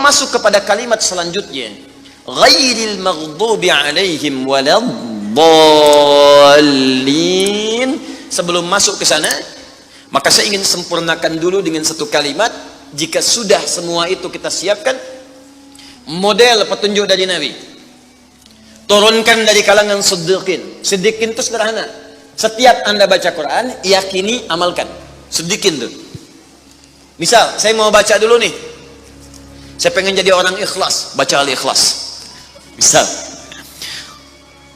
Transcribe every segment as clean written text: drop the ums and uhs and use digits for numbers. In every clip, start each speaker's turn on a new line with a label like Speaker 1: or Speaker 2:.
Speaker 1: masuk kepada kalimat selanjutnya, ghairil maghdubi alaihim waladdallin, sebelum masuk ke sana, maka saya ingin sempurnakan dulu dengan satu kalimat. Jika sudah semua itu kita siapkan, model petunjuk dari Nabi, turunkan dari kalangan siddiqin. Siddiqin itu sederhana, setiap Anda baca Quran, yakini, amalkan. Siddiqin tuh, misal saya mau baca dulu nih, saya pengen jadi orang ikhlas, baca Al-Ikhlas. Misal,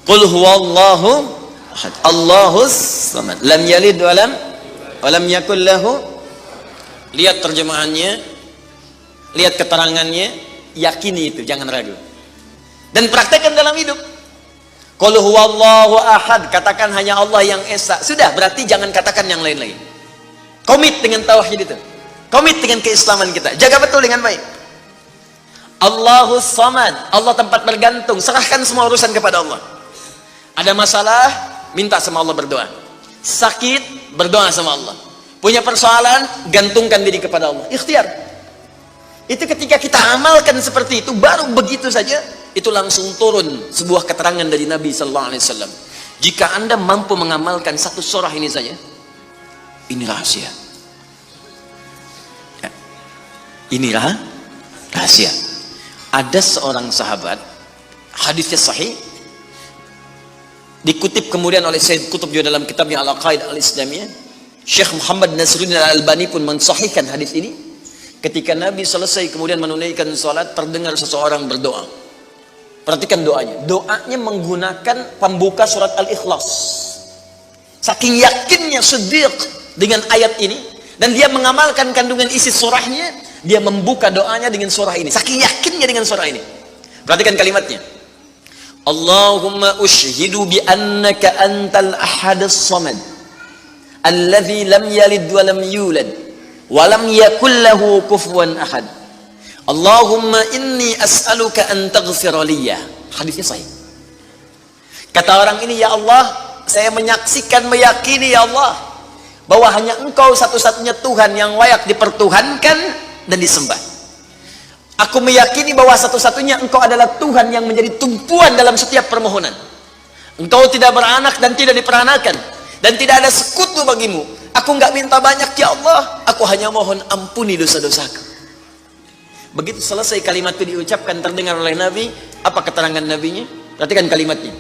Speaker 1: qul huwallahu ahad, Allahus samad, lam yalid walam yakul lahu. Lihat terjemahannya, lihat keterangannya, yakini itu, jangan ragu, dan praktekkan dalam hidup. Qul huwallahu ahad, katakan hanya Allah yang esa. Sudah, berarti jangan katakan yang lain-lain. Komit dengan tauhid itu, komit dengan keislaman kita, jaga betul dengan baik. Allahus samad, Allah tempat bergantung, serahkan semua urusan kepada Allah. Ada masalah, minta sama Allah, berdoa. Sakit, berdoa sama Allah. Punya persoalan, gantungkan diri kepada Allah. Ikhtiar. Itu ketika kita amalkan seperti itu, baru begitu saja, itu langsung turun sebuah keterangan dari Nabi Sallallahu Alaihi Wasallam. Jika Anda mampu mengamalkan satu surah ini saja, ini rahasia. Ya. Ini rahasia. Ada seorang sahabat, hadisnya sahih, dikutip kemudian oleh Sayyid Qutb juga dalam kitabnya Al-Aqaid Al-Islamiyah. Syekh Muhammad Nasruddin Al-Albani pun mensahihkan hadis ini. Ketika Nabi selesai kemudian menunaikan salat, terdengar seseorang berdoa. Perhatikan doanya. Doanya menggunakan pembuka surat Al-Ikhlas. Saking yakinnya Siddiq dengan ayat ini, dan dia mengamalkan kandungan isi surahnya, dia membuka doanya dengan surah ini. Saking yakinnya dengan surah ini. Perhatikan kalimatnya. Allahumma ushhidu bi annaka antal ahadus samad, alladzi lam yalid wa lam yulad wa lam yakul lahu kufuwan ahad. Allahumma inni as'aluka an taghfira liyya. Hadisnya sahih. Kata orang ini, ya Allah, saya menyaksikan, meyakini ya Allah, bahwa hanya Engkau satu-satunya Tuhan yang layak dipertuhankan dan disembah. Aku meyakini bahwa satu-satunya Engkau adalah Tuhan yang menjadi tumpuan dalam setiap permohonan. Engkau tidak beranak dan tidak diperanakan, dan tidak ada sekutu bagimu. Aku nggak minta banyak ya Allah, aku hanya mohon ampuni dosa-dosaku. Begitu selesai kalimat itu diucapkan, terdengar oleh Nabi. Apa keterangan Nabinya? Perhatikan kalimatnya.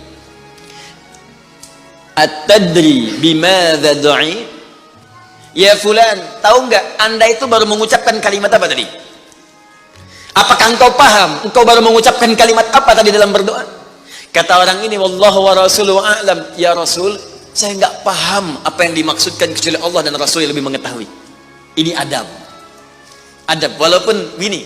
Speaker 1: At-tadri bimadza du'i? Ya fulan, tahu nggak Anda itu baru mengucapkan kalimat apa tadi? Apakah engkau paham? Engkau baru mengucapkan kalimat apa tadi dalam berdoa? Kata orang ini, wallahu wa rasuluhu a'lam. Ya Rasul, saya nggak paham apa yang dimaksudkan kecuali Allah dan Rasul yang lebih mengetahui. Ini adab. Adab. Walaupun gini,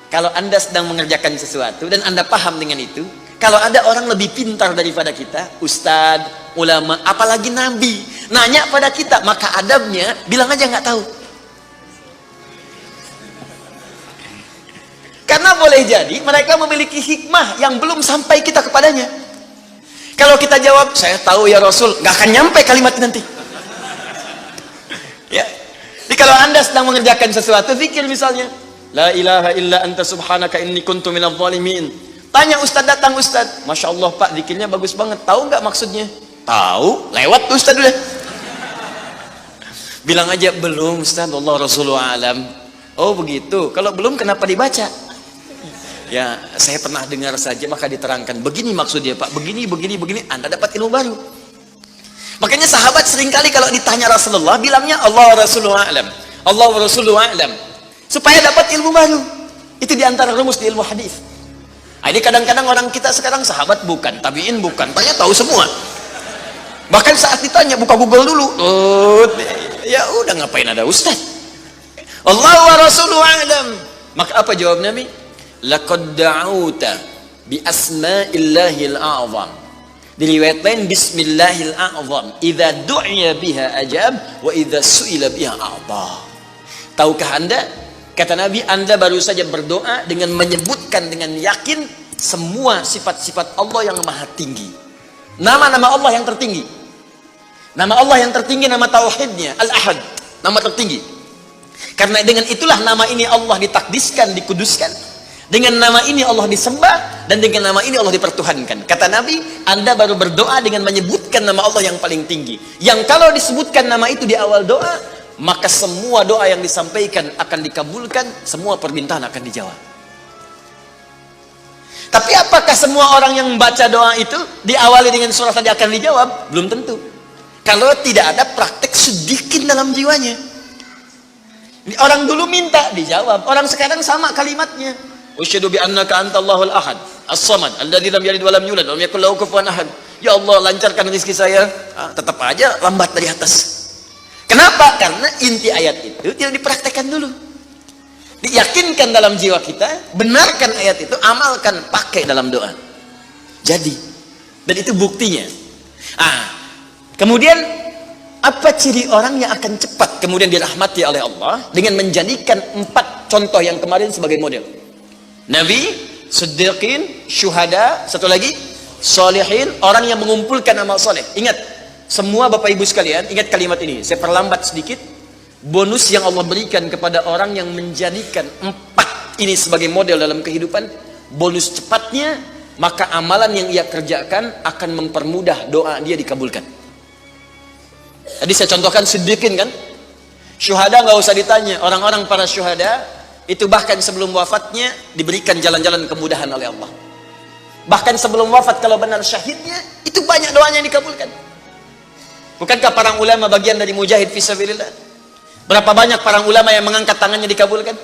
Speaker 1: kalau Anda sedang mengerjakan sesuatu dan Anda paham dengan itu, kalau ada orang lebih pintar daripada kita, ustadz, ulama, apalagi nabi, nanya pada kita, maka adabnya bilang aja nggak tahu. Karena boleh jadi mereka memiliki hikmah yang belum sampai kita kepadanya. Kalau kita jawab, saya tahu ya Rasul, nggak akan nyampe kalimat nanti. Ya. Jadi kalau Anda sedang mengerjakan sesuatu, zikir misalnya, la ilaha illa anta subhanaka inni kuntu minadh dhalimin. Tanya ustaz, datang ustaz, masya Allah pak, zikirnya bagus banget. Tahu nggak maksudnya? Tahu, lewat tuh ustaz udah. Bilang aja belum ustaz, Allah Rasulullah alam. Oh begitu. Kalau belum kenapa dibaca? Ya, saya pernah dengar saja, maka diterangkan. Begini maksudnya Pak, begini, Anda dapat ilmu baru. Makanya sahabat seringkali kalau ditanya Rasulullah, bilangnya Allah Rasulullah alam, Allah Rasulullah alam, supaya dapat ilmu baru. Itu diantara rumus di ilmu hadis. Ini kadang-kadang orang kita sekarang sahabat bukan, tabiin bukan, tanya tahu semua. Bahkan saat ditanya, buka Google dulu. Ya udah, ngapain ada ustaz? Allah wa Rasulullah alam. Maka apa jawab Nabi? Laqad da'uta bi asma'illahil a'zam. Diriwayatkan bismillahil a'zam. Idza du'iya biha ajab wa idza su'ila biha a'ta. Tahukah Anda? Kata Nabi, Anda baru saja berdoa dengan menyebutkan dengan yakin semua sifat-sifat Allah yang maha tinggi. Nama-nama Allah yang tertinggi. Nama Allah yang tertinggi, nama tauhidnya Al-Ahad, nama tertinggi. Karena dengan itulah nama ini Allah ditakdiskan, dikuduskan. Dengan nama ini Allah disembah, dan dengan nama ini Allah dipertuhankan. Kata Nabi, Anda baru berdoa dengan menyebutkan nama Allah yang paling tinggi. Yang kalau disebutkan nama itu di awal doa, maka semua doa yang disampaikan akan dikabulkan, semua permintaan akan dijawab. Tapi apakah semua orang yang membaca doa itu diawali dengan surah tadi akan dijawab? Belum tentu. Kalau tidak ada praktek sedikit dalam jiwanya. Orang dulu minta dijawab, orang sekarang sama kalimatnya. Usyhadu bi annaka antallahul ahad, as-samad, alladzi lam yalid wa lam yulad wa lam yakul lahu kufuwan ahad. Ya Allah, lancarkan rezeki saya. Tetap aja lambat dari atas. Kenapa? Karena inti ayat itu tidak dipraktekkan dulu. Diyakinkan dalam jiwa kita, benarkan ayat itu, amalkan, pakai dalam doa. Jadi, dan itu buktinya. Kemudian apa ciri orang yang akan cepat kemudian dirahmati oleh Allah? Dengan menjadikan 4 contoh yang kemarin sebagai model. Nabi, Siddiqin, Syuhada, satu lagi Salihin, orang yang mengumpulkan amal soleh. Ingat, semua Bapak Ibu sekalian, ingat kalimat ini. Saya perlambat sedikit. Bonus yang Allah berikan kepada orang yang menjadikan 4 ini sebagai model dalam kehidupan, bonus cepatnya, maka amalan yang ia kerjakan akan mempermudah doa dia dikabulkan. Tadi saya contohkan Siddiqin kan. Syuhada nggak usah ditanya, orang-orang para syuhada itu bahkan sebelum wafatnya diberikan jalan-jalan kemudahan oleh Allah. Bahkan sebelum wafat kalau benar syahidnya, itu banyak doanya yang dikabulkan. Bukankah para ulama bagian dari mujahid fisabilillah? Berapa banyak para ulama yang mengangkat tangannya dikabulkan?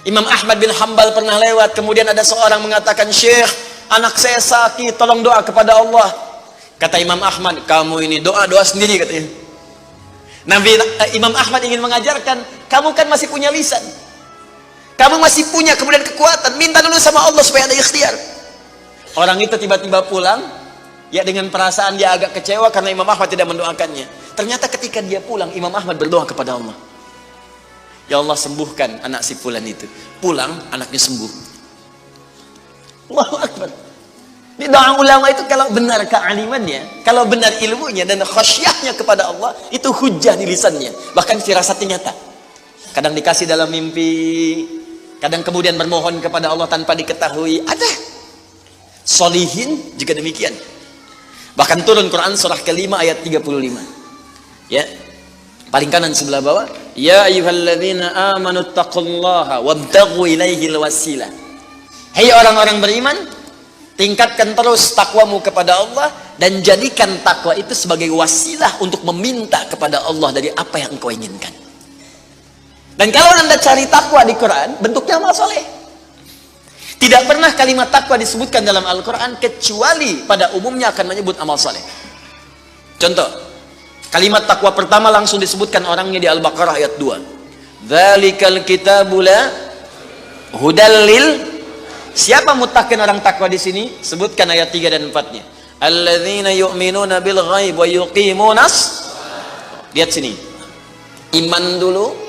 Speaker 1: Imam Ahmad bin Hanbal pernah lewat, kemudian ada seorang mengatakan, "Syekh, anak saya sakit, tolong doa kepada Allah." Kata Imam Ahmad, "Kamu ini doa-doa sendiri," katanya. Imam Ahmad ingin mengajarkan, kamu kan masih punya lisan, kamu masih punya kemudian kekuatan, minta dulu sama Allah supaya ada ikhtiar. Orang itu tiba-tiba pulang, ya dengan perasaan dia agak kecewa karena Imam Ahmad tidak mendoakannya. Ternyata ketika dia pulang, Imam Ahmad berdoa kepada Allah, "Ya Allah, sembuhkan anak si fulan itu." Pulang, anaknya sembuh. Allahu Akbar. Ini doa ulama itu kalau benar kealimannya, kalau benar ilmunya dan khasyahnya kepada Allah, itu hujah di lisannya, bahkan firasatnya nyata. Kadang dikasih dalam mimpi, kadang kemudian bermohon kepada Allah tanpa diketahui. Ada solihin juga demikian. Bahkan turun Quran surah ke-5 ayat 35. Ya. Paling kanan sebelah bawah, ya ayyuhalladzina amanu taqullaha wabtaghu ilaihil wasilah. Hai orang-orang beriman, tingkatkan terus takwamu kepada Allah dan jadikan takwa itu sebagai wasilah untuk meminta kepada Allah dari apa yang engkau inginkan. Dan kalau Anda cari takwa di Quran, bentuknya amal soleh. Tidak pernah kalimat takwa disebutkan dalam Al-Quran kecuali pada umumnya akan menyebut amal soleh. Contoh, kalimat takwa pertama langsung disebutkan orangnya di Al-Baqarah ayat 2. Dzalikal kitabu la hudal lil. Siapa muttaqin orang takwa di sini? Sebutkan ayat 3 dan 4-nya. Alladzina yu'minuna bil ghaib wa yuqimunas. Lihat sini. Iman dulu.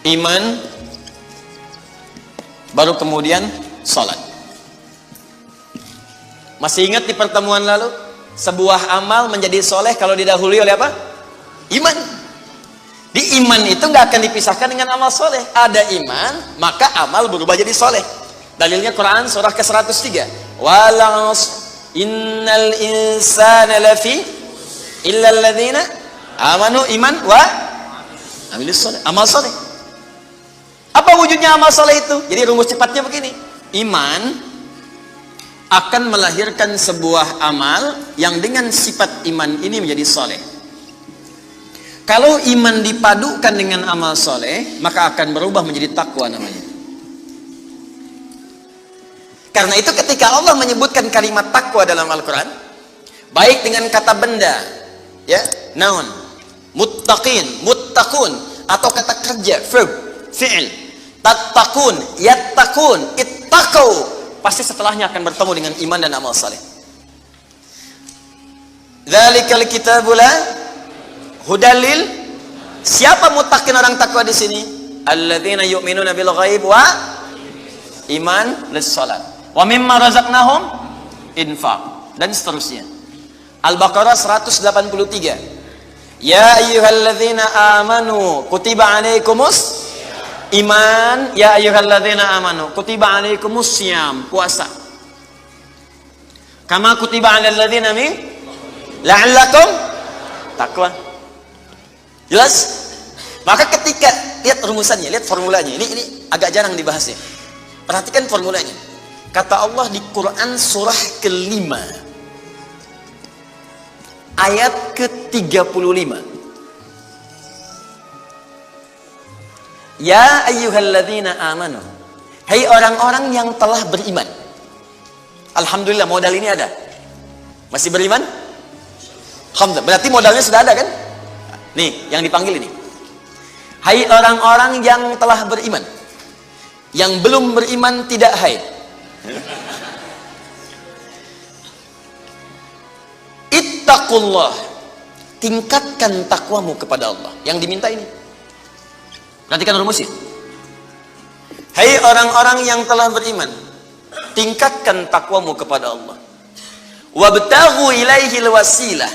Speaker 1: Iman baru kemudian salat. Masih ingat di pertemuan lalu, sebuah amal menjadi soleh kalau didahului oleh apa? Iman. Di iman itu nggak akan dipisahkan dengan amal soleh. Ada iman, maka amal berubah jadi soleh. Dalilnya Quran surah ke-103. Walas innal insana lafi illa alladzina amanu iman wa amilus soleh. Amal soleh. Apa wujudnya amal soleh itu? Jadi rumus cepatnya begini. Iman akan melahirkan sebuah amal yang dengan sifat iman ini menjadi soleh. Kalau iman dipadukan dengan amal soleh, maka akan berubah menjadi takwa namanya. Karena itu ketika Allah menyebutkan kalimat takwa dalam Al-Quran, baik dengan kata benda, ya, noun, muttaqin, muttaqun, atau kata kerja, verb, fi'il, tattaqun, yattaqun, ittaqau, pasti setelahnya akan bertemu dengan iman dan amal soleh. Dzalikal kitabu la hudalil. Siapa muttaqin orang takwa di sini? Alladzina yu'minuna bil ghaib wa iman lis salat wa mimma razaqnahum infaq, dan seterusnya. Al-Baqarah 183. Ya ayyuhalladzina amanu kutiba alaikumus Iman, ya ayyuhalladzina amanu, kutiba alaikumus syiyam, puasa. Kama kutiba alal ladzina min la'allakum taqwa. Jelas? Maka ketika lihat rumusannya, lihat formulanya. Ini agak jarang dibahasnya. Perhatikan formulanya. Kata Allah di Quran surah ke-5 ayat ke-35. Ya ayyuhalladzina amanu. Hai orang-orang yang telah beriman. Alhamdulillah modal ini ada. Masih beriman? Alhamdulillah. Berarti modalnya sudah ada kan? Nih, yang dipanggil ini. Hai orang-orang yang telah beriman. Yang belum beriman tidak haid. Ittaqullah. Tingkatkan takwamu kepada Allah. Yang diminta ini. Perhatikan rumusnya. Hai orang-orang yang telah beriman, tingkatkan takwamu kepada Allah. Wabtaghu ilaihil wasilah.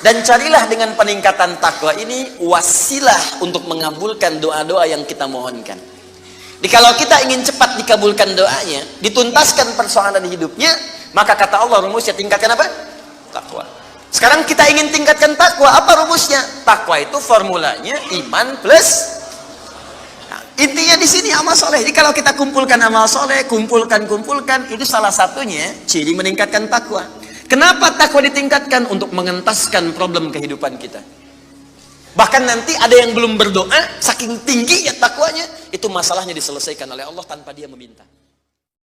Speaker 1: Dan carilah dengan peningkatan takwa ini wasilah untuk mengabulkan doa-doa yang kita mohonkan. Jadi kalau kita ingin cepat dikabulkan doanya, dituntaskan persoalan hidupnya, maka kata Allah rumusnya tingkatkan apa? Takwa. Sekarang kita ingin tingkatkan takwa, apa rumusnya? Takwa itu formulanya iman plus. Nah, intinya di sini amal soleh. Jadi kalau kita kumpulkan amal soleh, kumpulkan, itu salah satunya ciri meningkatkan takwa. Kenapa takwa ditingkatkan? Untuk mengentaskan problem kehidupan kita. Bahkan nanti ada yang belum berdoa, saking tinggi ya takwanya, itu masalahnya diselesaikan oleh Allah tanpa dia meminta.